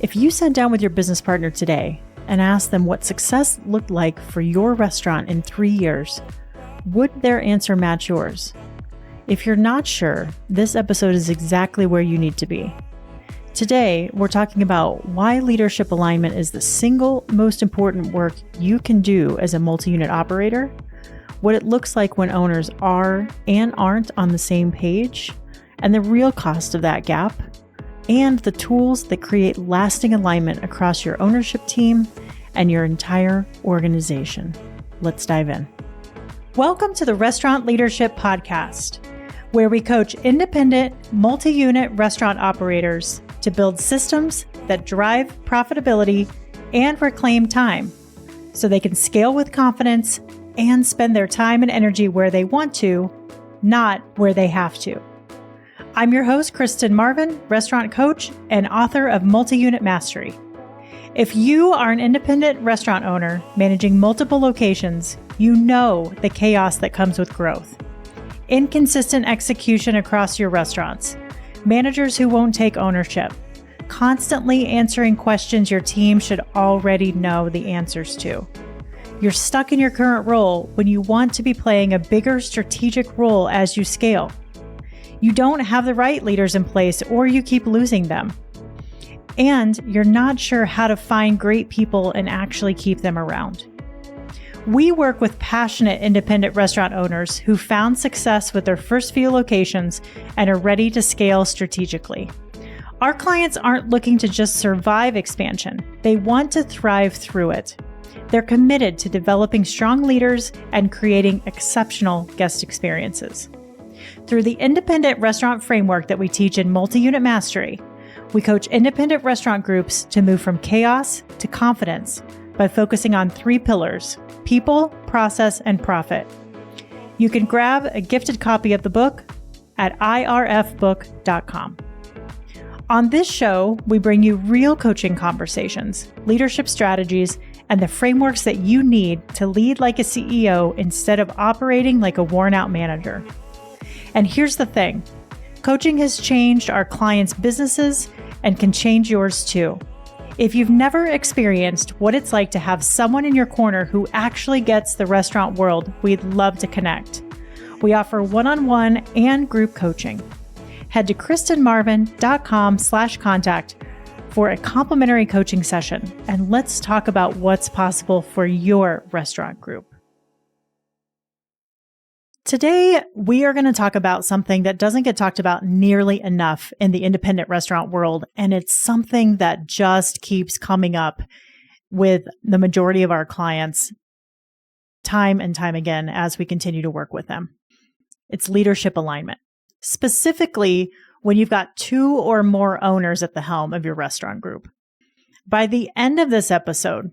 If you sat down with your business partner today and asked them what success looked like for your restaurant in 3 years, would their answer match yours? If you're not sure, this episode is exactly where you need to be. Today, we're talking about why leadership alignment is the single most important work you can do as a multi-unit operator, what it looks like when owners are and aren't on the same page, and the real cost of that gap, and the tools that create lasting alignment across your ownership team and your entire organization. Let's dive in. Welcome to the Restaurant Leadership Podcast, where we coach independent, multi-unit restaurant operators to build systems that drive profitability and reclaim time so they can scale with confidence and spend their time and energy where they want to, not where they have to. I'm your host, Kristen Marvin, restaurant coach and author of Multi-Unit Mastery. If you are an independent restaurant owner managing multiple locations, you know the chaos that comes with growth. Inconsistent execution across your restaurants, managers who won't take ownership, constantly answering questions your team should already know the answers to. You're stuck in your current role when you want to be playing a bigger strategic role as you scale. You don't have the right leaders in place or you keep losing them. And you're not sure how to find great people and actually keep them around. We work with passionate independent restaurant owners who found success with their first few locations and are ready to scale strategically. Our clients aren't looking to just survive expansion. They want to thrive through it. They're committed to developing strong leaders and creating exceptional guest experiences. Through the independent restaurant framework that we teach in Multi-Unit Mastery, we coach independent restaurant groups to move from chaos to confidence by focusing on 3 pillars: people, process, and profit. You can grab a gifted copy of the book at irfbook.com. On this show, we bring you real coaching conversations, leadership strategies, and the frameworks that you need to lead like a CEO instead of operating like a worn-out manager. And here's the thing, coaching has changed our clients' businesses and can change yours too. If you've never experienced what it's like to have someone in your corner who actually gets the restaurant world, we'd love to connect. We offer one-on-one and group coaching. Head to kristenmarvin.com/contact for a complimentary coaching session, and let's talk about what's possible for your restaurant group. Today, we are going to talk about something that doesn't get talked about nearly enough in the independent restaurant world, and it's something that just keeps coming up with the majority of our clients time and time again as we continue to work with them. It's leadership alignment, specifically when you've got 2 or more owners at the helm of your restaurant group. By the end of this episode,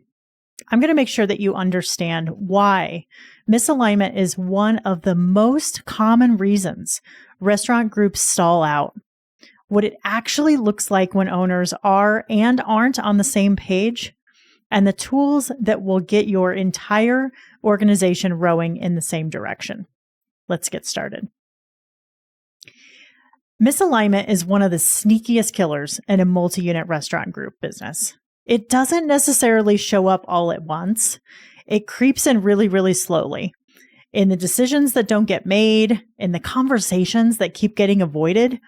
I'm going to make sure that you understand why misalignment is one of the most common reasons restaurant groups stall out, what it actually looks like when owners are and aren't on the same page, and the tools that will get your entire organization rowing in the same direction. Let's get started. Misalignment is one of the sneakiest killers in a multi-unit restaurant group business. It doesn't necessarily show up all at once. It creeps in really, really slowly. In the decisions that don't get made, in the conversations that keep getting avoided,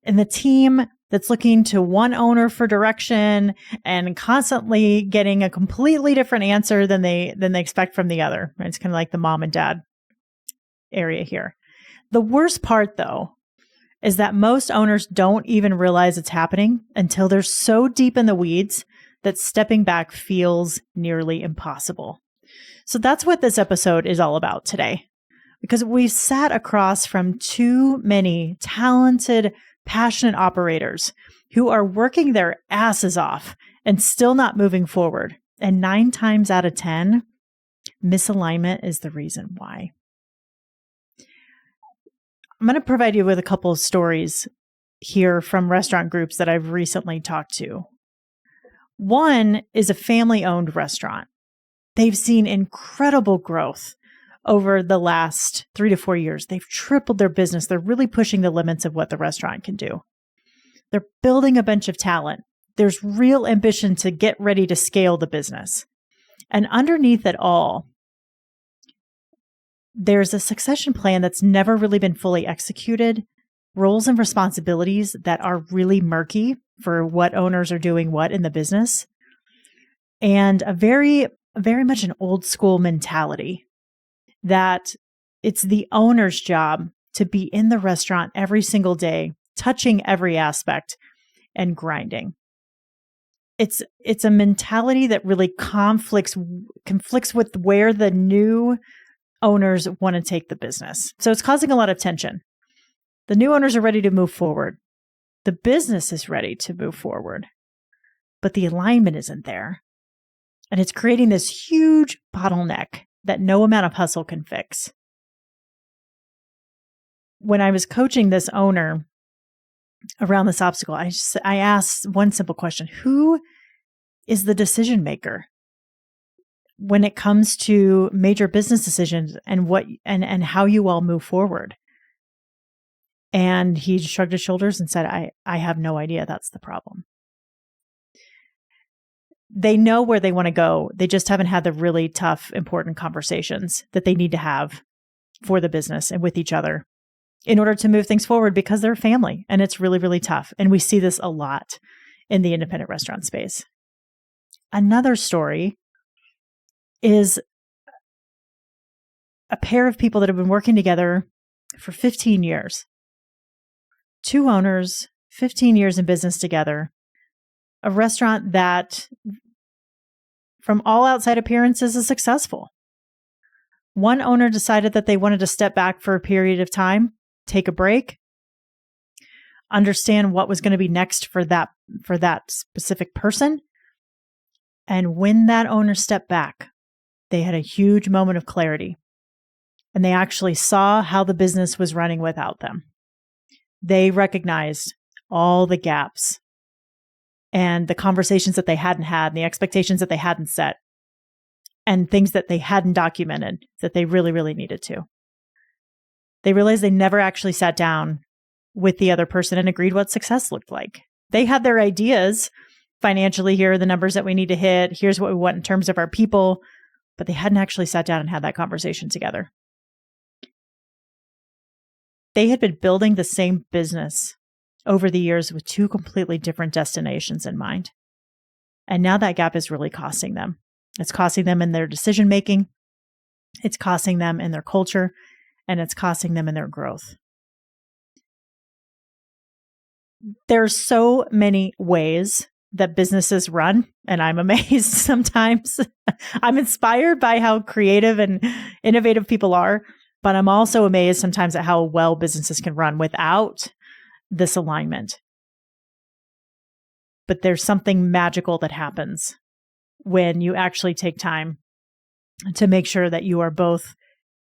in the team that's looking to one owner for direction and constantly getting a completely different answer than they expect from the other. It's kind of like the mom and dad area here. The worst part, though, is that most owners don't even realize it's happening until they're so deep in the weeds that stepping back feels nearly impossible. So that's what this episode is all about today, because we've sat across from too many talented, passionate operators who are working their asses off and still not moving forward. And 9 times out of 10, misalignment is the reason why. I'm going to provide you with a couple of stories here from restaurant groups that I've recently talked to. One is a family-owned restaurant. They've seen incredible growth over the last 3 to 4 years. They've tripled their business. They're really pushing the limits of what the restaurant can do. They're building a bunch of talent. there's real ambition to get ready to scale the business. And underneath it all, there's a succession plan that's never really been fully executed, roles and responsibilities that are really murky for what owners are doing what in the business, and a very much an old school mentality that it's the owner's job to be in the restaurant every single day, touching every aspect and grinding. It's a mentality that really conflicts with where the new owners want to take the business. So it's causing a lot of tension. The new owners are ready to move forward. The business is ready to move forward, but the alignment isn't there. And it's creating this huge bottleneck that no amount of hustle can fix. When I was coaching this owner around this obstacle, I asked one simple question: who is the decision maker when it comes to major business decisions and how you all move forward? And he shrugged his shoulders and said, I have no idea. That's the problem. They know where they want to go. They just haven't had the really tough, important conversations that they need to have for the business and with each other in order to move things forward, because they're family and it's really, really tough. And we see this a lot in the independent restaurant space. Another story is a pair of people that have been working together for 15 years. Two owners, 15 years in business together. A restaurant that, from all outside appearances, is successful. One owner decided that they wanted to step back for a period of time, take a break, understand what was going to be next for that specific person. And when that owner stepped back, they had a huge moment of clarity. And they actually saw how the business was running without them. They recognized all the gaps and the conversations that they hadn't had, and the expectations that they hadn't set, and things that they hadn't documented that they really, really needed to. They realized they never actually sat down with the other person and agreed what success looked like. They had their ideas financially. Here are the numbers that we need to hit. Here's what we want in terms of our people. But they hadn't actually sat down and had that conversation together. They had been building the same business over the years with two completely different destinations in mind. And now that gap is really costing them. It's costing them in their decision making. It's costing them in their culture. And it's costing them in their growth. There's so many ways that businesses run, and I'm amazed sometimes. I'm inspired by how creative and innovative people are, but I'm also amazed sometimes at how well businesses can run without this alignment. But there's something magical that happens when you actually take time to make sure that you are both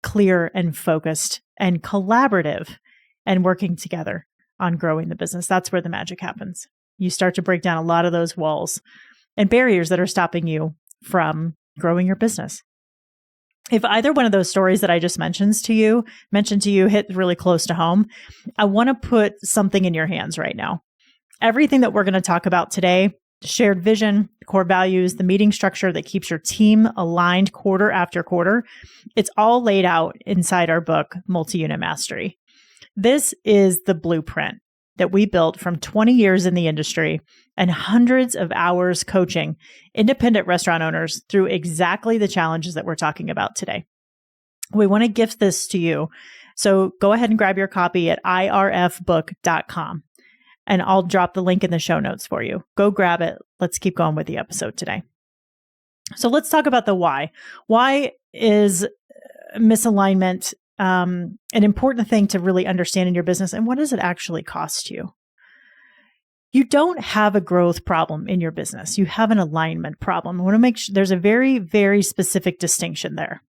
clear and focused and collaborative and working together on growing the business. That's where the magic happens. You start to break down a lot of those walls and barriers that are stopping you from growing your business. If either one of those stories that I just mentioned to you hit really close to home, I want to put something in your hands right now. Everything that we're going to talk about today, shared vision, core values, the meeting structure that keeps your team aligned quarter after quarter, it's all laid out inside our book, Multi-Unit Mastery. This is the blueprint that we built from 20 years in the industry and hundreds of hours coaching independent restaurant owners through exactly the challenges that we're talking about today. We want to gift this to you. So go ahead and grab your copy at irfbook.com. And I'll drop the link in the show notes for you. Go grab it. Let's keep going with the episode today. So let's talk about the why. Why is misalignment an important thing to really understand in your business? And what does it actually cost you? You don't have a growth problem in your business. You have an alignment problem. I want to make sure there's a very, very specific distinction there.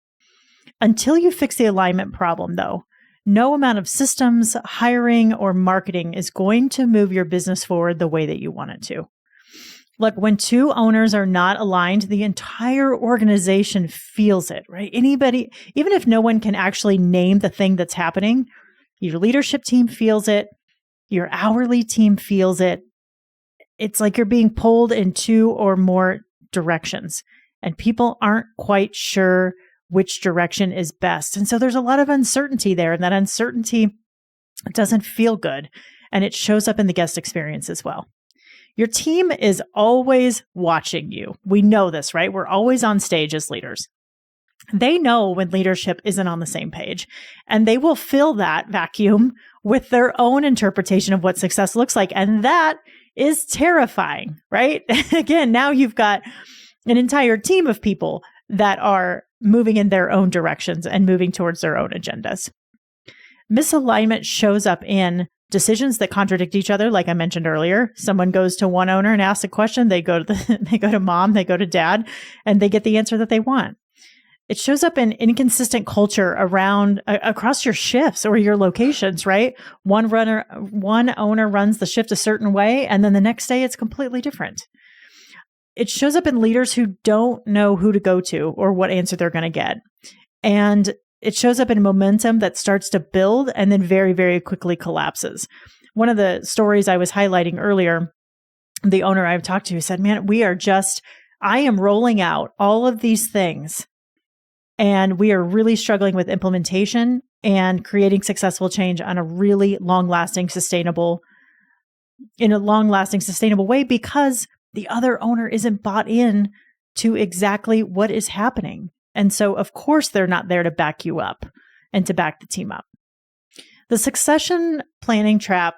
Until you fix the alignment problem, though, no amount of systems, hiring, or marketing is going to move your business forward the way that you want it to. Look, when two owners are not aligned, the entire organization feels it, right? Anybody, even if no one can actually name the thing that's happening, your leadership team feels it, your hourly team feels it, it's like you're being pulled in two or more directions, and people aren't quite sure which direction is best. And so there's a lot of uncertainty there, and that uncertainty doesn't feel good, and it shows up in the guest experience as well. Your team is always watching you. We know this, right? We're always on stage as leaders. They know when leadership isn't on the same page, and they will fill that vacuum with their own interpretation of what success looks like. And that is terrifying, right? Again, now you've got an entire team of people that are moving in their own directions and moving towards their own agendas. Misalignment shows up in decisions that contradict each other, like I mentioned earlier. Someone goes to one owner and asks a question, they go to mom, they go to dad, and they get the answer that they want. It shows up in inconsistent culture across your shifts or your locations, right? One owner runs the shift a certain way, and then the next day it's completely different. It shows up in leaders who don't know who to go to or what answer they're going to get. And it shows up in momentum that starts to build and then very, very quickly collapses. One of the stories I was highlighting earlier, the owner I've talked to said, man, I am rolling out all of these things, and we are really struggling with implementation and creating successful change on a really long-lasting, sustainable way, because the other owner isn't bought in to exactly what is happening. And so, of course, they're not there to back you up and to back the team up. The succession planning trap,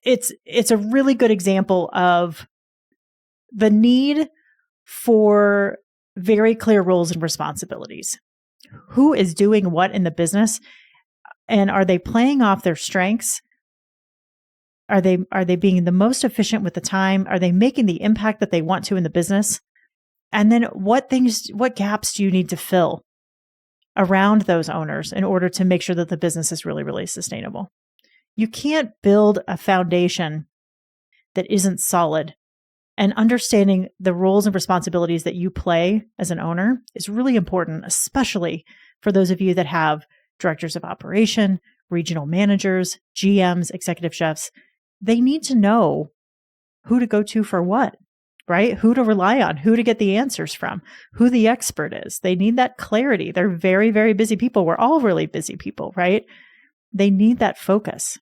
it's a really good example of the need for very clear roles and responsibilities. Who is doing what in the business? And are they playing off their strengths? Are they being the most efficient with the time? Are they making the impact that they want to in the business? And then what gaps do you need to fill around those owners in order to make sure that the business is really, really sustainable? You can't build a foundation that isn't solid. And understanding the roles and responsibilities that you play as an owner is really important, especially for those of you that have directors of operation, regional managers, GMs, executive chefs. They need to know who to go to for what, right? Who to rely on, who to get the answers from, who the expert is. They need that clarity. They're very, very busy people. We're all really busy people, right? They need that focus.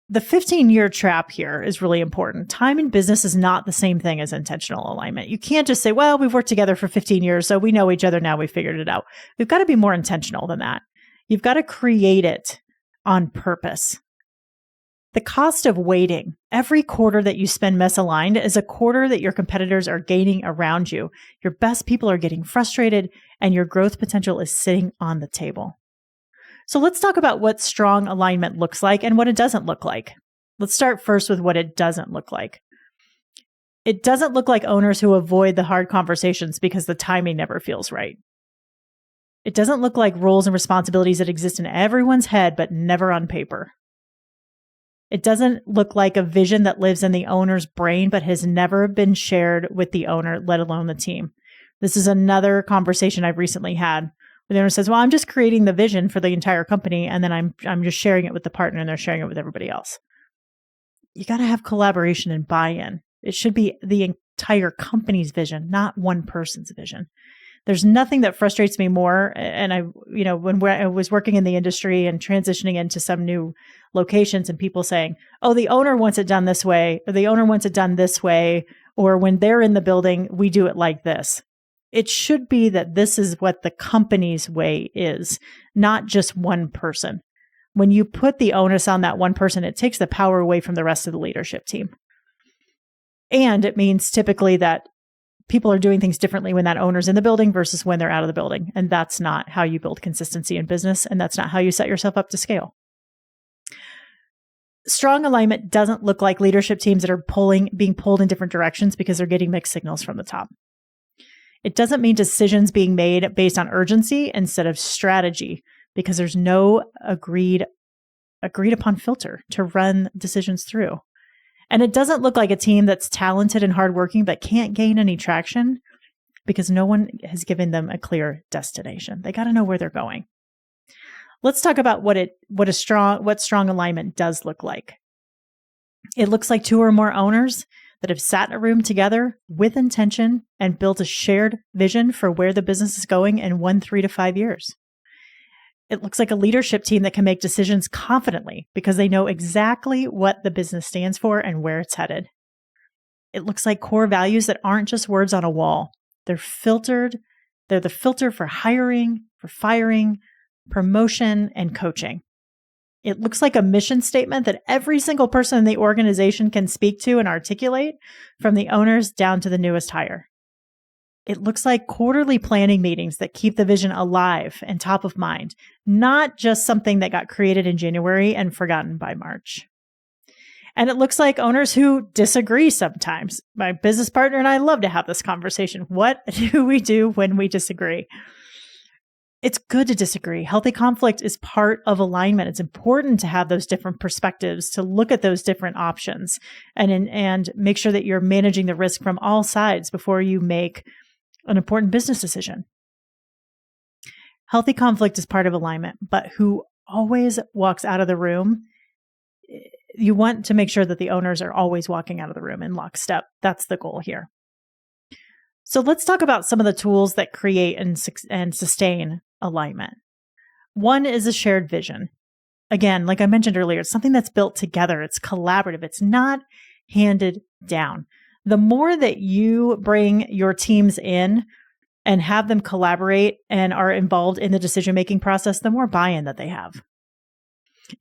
The 15-year trap here is really important. Time in business is not the same thing as intentional alignment. You can't just say, well, we've worked together for 15 years, so we know each other now, we figured it out. We've got to be more intentional than that. You've got to create it on purpose. The cost of waiting, every quarter that you spend misaligned is a quarter that your competitors are gaining around you. Your best people are getting frustrated, and your growth potential is sitting on the table. So let's talk about what strong alignment looks like and what it doesn't look like. Let's start first with what it doesn't look like. It doesn't look like owners who avoid the hard conversations because the timing never feels right. It doesn't look like roles and responsibilities that exist in everyone's head but never on paper. It doesn't look like a vision that lives in the owner's brain but has never been shared with the owner, let alone the team. This is another conversation I've recently had. The owner says, well, I'm just creating the vision for the entire company, and then I'm just sharing it with the partner, and they're sharing it with everybody else. You got to have collaboration and buy-in. It should be the entire company's vision, not one person's vision. There's nothing that frustrates me more. And when I was working in the industry and transitioning into some new locations, and people saying, oh, the owner wants it done this way, or the owner wants it done this way, or when they're in the building, we do it like this. It should be that this is what the company's way is, not just one person. When you put the onus on that one person, it takes the power away from the rest of the leadership team. And it means typically that people are doing things differently when that owner's in the building versus when they're out of the building. And that's not how you build consistency in business. And that's not how you set yourself up to scale. Strong alignment doesn't look like leadership teams that are being pulled in different directions because they're getting mixed signals from the top. It doesn't mean decisions being made based on urgency instead of strategy, because there's no agreed upon filter to run decisions through. And it doesn't look like a team that's talented and hardworking but can't gain any traction because no one has given them a clear destination. They got to know where they're going. Let's talk about what strong alignment does look like. It looks like 2 or more owners that have sat in a room together with intention and built a shared vision for where the business is going in 3 to 5 years. It looks like a leadership team that can make decisions confidently because they know exactly what the business stands for and where it's headed. It looks like core values that aren't just words on a wall. They're filtered. They're the filter for hiring, for firing, promotion, and coaching. It looks like a mission statement that every single person in the organization can speak to and articulate, from the owners down to the newest hire. It looks like quarterly planning meetings that keep the vision alive and top of mind, not just something that got created in January and forgotten by March. And it looks like owners who disagree sometimes. My business partner and I love to have this conversation. What do we do when we disagree? It's good to disagree. Healthy conflict is part of alignment. It's important to have those different perspectives, to look at those different options and make sure that you're managing the risk from all sides before you make an important business decision. Healthy conflict is part of alignment, but who always walks out of the room, you want to make sure that the owners are always walking out of the room in lockstep. That's the goal here. So let's talk about some of the tools that create and sustain alignment. One is a shared vision. Again, like I mentioned earlier, it's something that's built together. It's collaborative. It's not handed down. The more that you bring your teams in and have them collaborate and are involved in the decision-making process, the more buy-in that they have.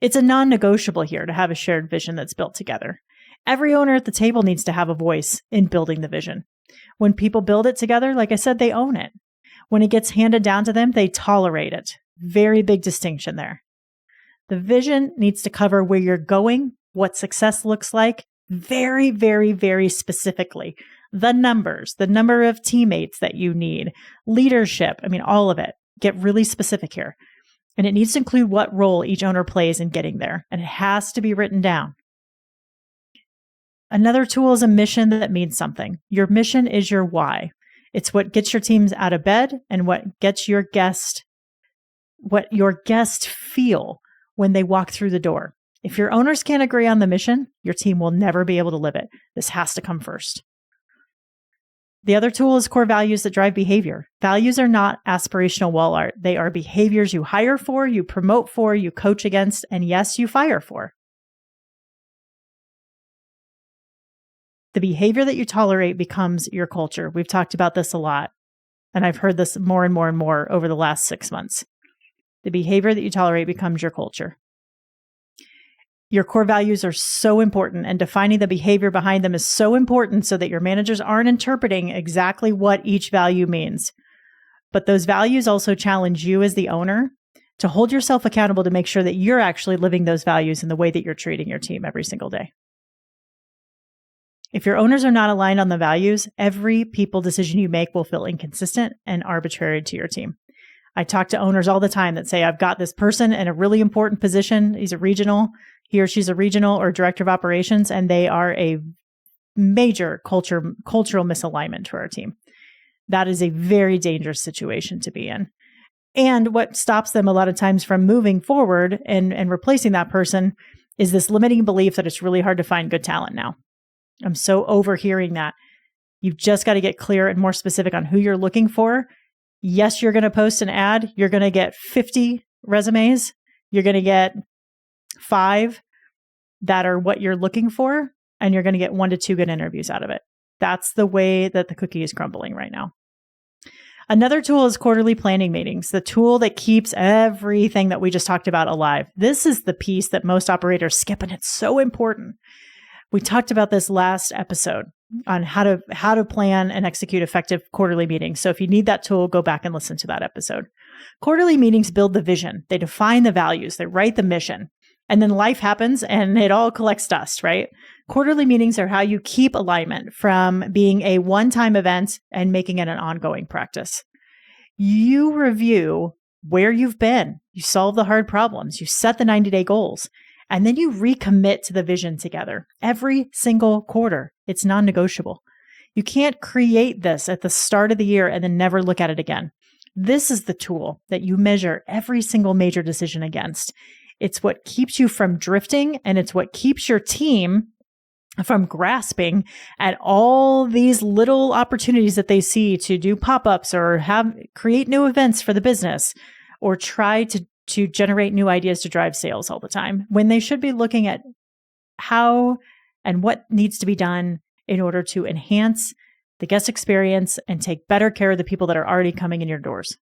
It's a non-negotiable here to have a shared vision that's built together. Every owner at the table needs to have a voice in building the vision. When people build it together, like I said, they own it. When it gets handed down to them, they tolerate it. Very big distinction there. The vision needs to cover where you're going, what success looks like, very, very, very specifically. The numbers, the number of teammates that you need, leadership, all of it. Get really specific here. And it needs to include what role each owner plays in getting there. And it has to be written down. Another tool is a mission that means something. Your mission is your why. It's what gets your teams out of bed and what your guests feel when they walk through the door. If your owners can't agree on the mission, your team will never be able to live it. This has to come first. The other tool is core values that drive behavior. Values are not aspirational wall art. They are behaviors you hire for, you promote for, you coach against, and yes, you fire for. The behavior that you tolerate becomes your culture. We've talked about this a lot, and I've heard this more and more and more over the last 6 months. The behavior that you tolerate becomes your culture. Your core values are so important, and defining the behavior behind them is so important so that your managers aren't interpreting exactly what each value means. But those values also challenge you as the owner to hold yourself accountable to make sure that you're actually living those values in the way that you're treating your team every single day. If your owners are not aligned on the values, every people decision you make will feel inconsistent and arbitrary to your team. I talk to owners all the time that say, I've got this person in a really important position. He or she's a regional or director of operations, and they are a major cultural misalignment to our team. That is a very dangerous situation to be in. And what stops them a lot of times from moving forward and replacing that person is this limiting belief that it's really hard to find good talent now. I'm so overhearing that. You've just got to get clear and more specific on who you're looking for. Yes, you're going to post an ad. You're going to get 50 resumes. You're going to get 5 that are what you're looking for, and you're going to get 1 to 2 good interviews out of it. That's the way that the cookie is crumbling right now. Another tool is quarterly planning meetings, the tool that keeps everything that we just talked about alive. This is the piece that most operators skip, and it's so important. We talked about this last episode on how to plan and execute effective quarterly meetings. So if you need that tool, go back and listen to that episode. Quarterly meetings build the vision. They define the values. They write the mission. And then life happens and it all collects dust, right? Quarterly meetings are how you keep alignment from being a one-time event and making it an ongoing practice. You review where you've been. You solve the hard problems. You set the 90-day goals. And then you recommit to the vision together every single quarter. It's non-negotiable. You can't create this at the start of the year and then never look at it again. This is the tool that you measure every single major decision against. It's what keeps you from drifting, and it's what keeps your team from grasping at all these little opportunities that they see to do pop-ups or create new events for the business, or try to generate new ideas to drive sales all the time, when they should be looking at how and what needs to be done in order to enhance the guest experience and take better care of the people that are already coming in your doors.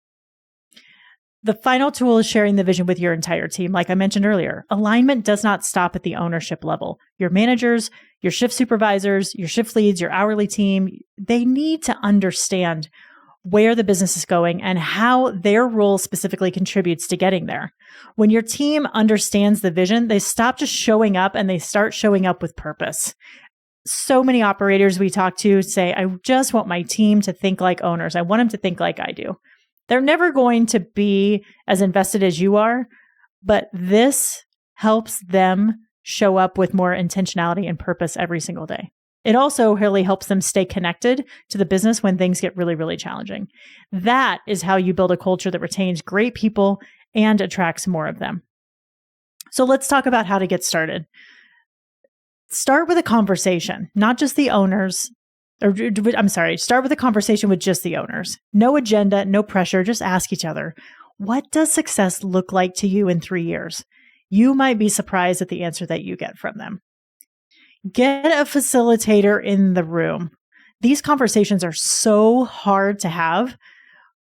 The final tool is sharing the vision with your entire team. Like I mentioned earlier, alignment does not stop at the ownership level. Your managers, your shift supervisors, your shift leads, your hourly team, they need to understand where the business is going and how their role specifically contributes to getting there. When your team understands the vision, they stop just showing up and they start showing up with purpose. So many operators we talk to say, I just want my team to think like owners. I want them to think like I do. They're never going to be as invested as you are, but this helps them show up with more intentionality and purpose every single day. It also really helps them stay connected to the business when things get really, really challenging. That is how you build a culture that retains great people and attracts more of them. So let's talk about how to get started. Start with a conversation, not just the owners. Start with a conversation with just the owners. No agenda, no pressure, just ask each other, what does success look like to you in 3 years? You might be surprised at the answer that you get from them. Get a facilitator in the room. These conversations are so hard to have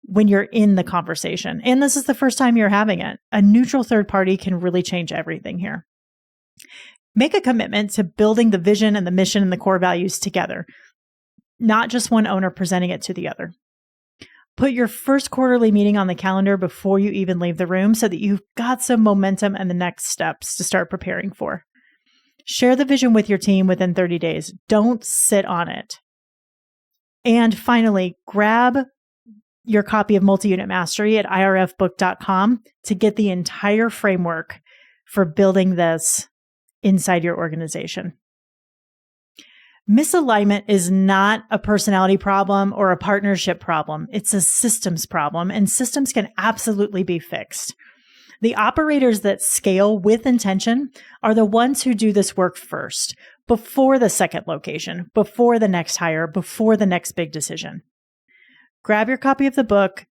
when you're in the conversation. And this is the first time you're having it. A neutral third party can really change everything here. Make a commitment to building the vision and the mission and the core values together, not just one owner presenting it to the other. Put your first quarterly meeting on the calendar before you even leave the room so that you've got some momentum and the next steps to start preparing for. Share the vision with your team within 30 days. Don't sit on it. And finally, grab your copy of Multi-Unit Mastery at irfbook.com to get the entire framework for building this inside your organization. Misalignment is not a personality problem or a partnership problem. It's a systems problem, and systems can absolutely be fixed. The operators that scale with intention are the ones who do this work first, before the second location, before the next hire, before the next big decision. Grab your copy of the book.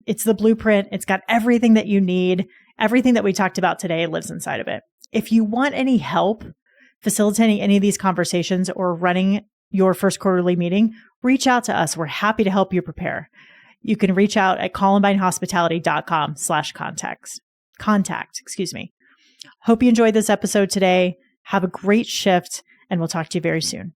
It's the blueprint. It's got everything that you need. Everything that we talked about today lives inside of it. If you want any help facilitating any of these conversations or running your first quarterly meeting, reach out to us. We're happy to help you prepare. You can reach out at columbinehospitality.com/contact. Hope you enjoyed this episode today. Have a great shift, and we'll talk to you very soon.